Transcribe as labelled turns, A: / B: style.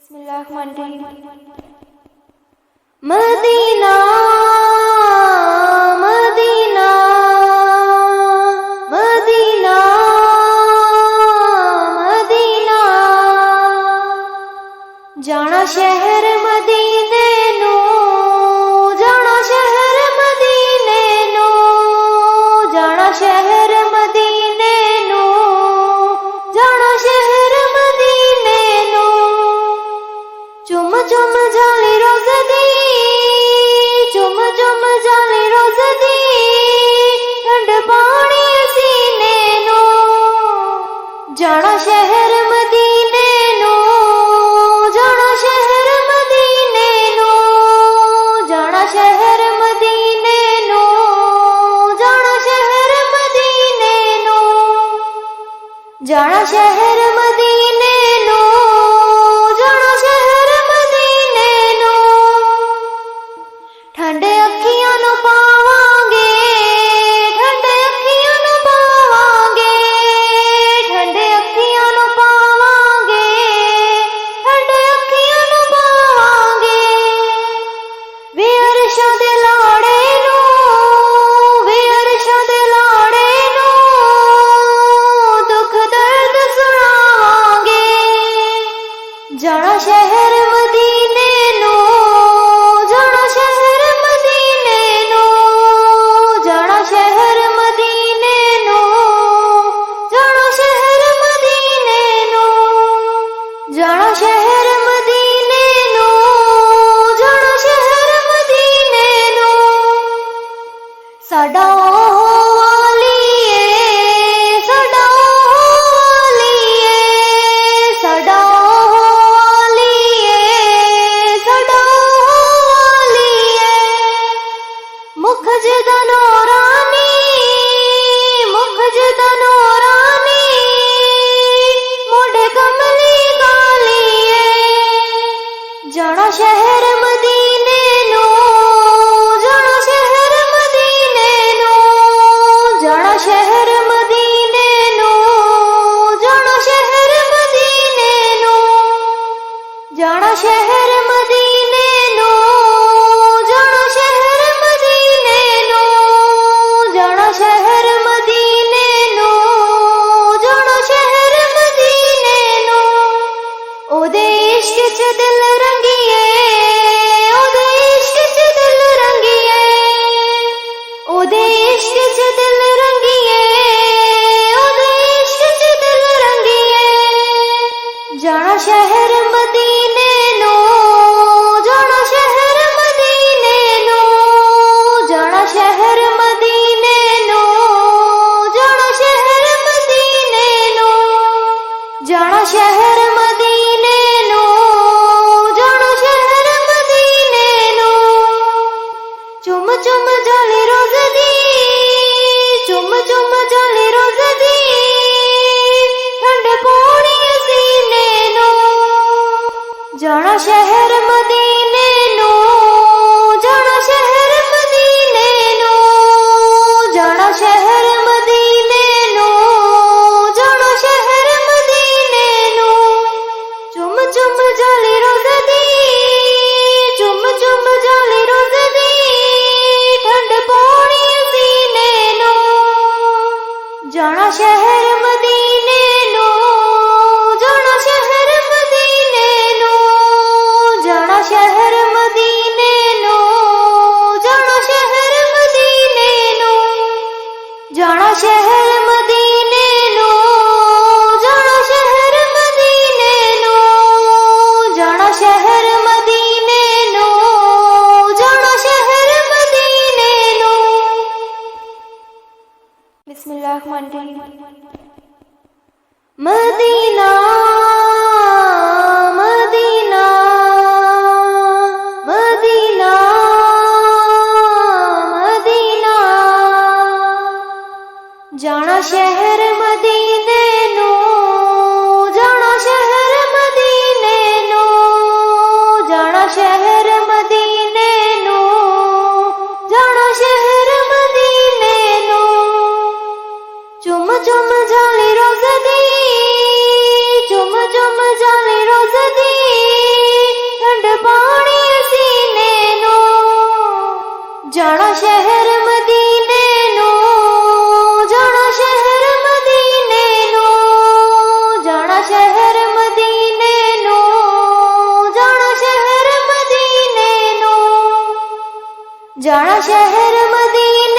A: बिस्मिल्लाहिर्रहमानिर्रहीम। Medina Medina Medina Medina, जाना शहर मदीने नो, जाना शहर मदीने नो, जाना शहर मदीने नो, जाना शहर मदीने नो। चुम चुम जाली रोज दी, चुम चुम जाली रोज दी, ठंड पानी सीने नो, जाना शहर मदीने नो, जाना शहर मदीने नो, जाना शहर मदीने नो, जाना शहर मदीने नो, जाना शहर मदीने नो, जाना शहर मदीने नो। ठंडे अखियां नु पावांगे, ठंडे अखियां नु पावांगे, ठंडे अखियां नु पावांगे, ठंडे अखियां नु पावांगे। वे अरशां दे लाड़े नु, वे अरशां दे लाड़े नु, दुख दर्द सुनावांगे, जाना शहर मदीने नो, जाना शहर मदीने नो, जाना शहर मदीने नो, जाना शहर मदीने नो, जाना शहर मदीने नो, जाना शहर मदीने नो। साडा ओह वालिए, साडा ओह वालिए, साडा ओह वालिए, साडा ओह वालिए। मुख जदा नूरानी, मुख जदा नूरानी, मोढ़े कमली गालिए, जाना शहर मदीने नो, जाना शहर मदीने नो, जाना शहर मदीने नो, जाना शहर मदीने नो, जाना शहर मदीने नो, जाना शहर मदीने नो, जाना शहर मदीने नो, जाना शहर मदीने नो। ओदे इश्क च दिल रंगिए, ओदे इश्क च दिल रंगिए, ओदे इश्क च दिल रंगिए, ओदे इश्क च दिल रंगिए। जाना शहर मदीने नो, जाना शहर मदीने नो, जाना शहर मदीने नो, जाना शहर मदीने नो, जाना शहर मदीने नो, जाना शहर मदीने नो। चुम चुम जाली रोज दी, चुम चुम जाली रोज दी, ठंड पौनी सीने नो, जाना शहर मदीने नो, जाना शहर मदीने नो, जाना शहर मदीने नो, जाना शहर मदीने नो। चुम चुम जाली रोज दी, चुम चुम जाली रोज दी, ठंड पौनी सीने नो, जाना शहर मदीने नो, जाना शहर मदीने नो, जाना शहर मदीने नो, जाना शहर मदीने नो, जाना शहर मदीने नो, जाना शहर मदीने नो, जाना शहर मदीने नो, जाना शहर मदीने नो। बिस्मिल्लाहिर्रहमानिर्रहीम। मदीना मदीना मदीना मदीना, जाना शहर मदीने नो, जाना शहर मदीने नो, जाना शहर मदीने नो, जाना शहर मदीने नो। चुम चुम जाली रोज दी, चुम चुम जाली रोज दी, जाना शहर मदीने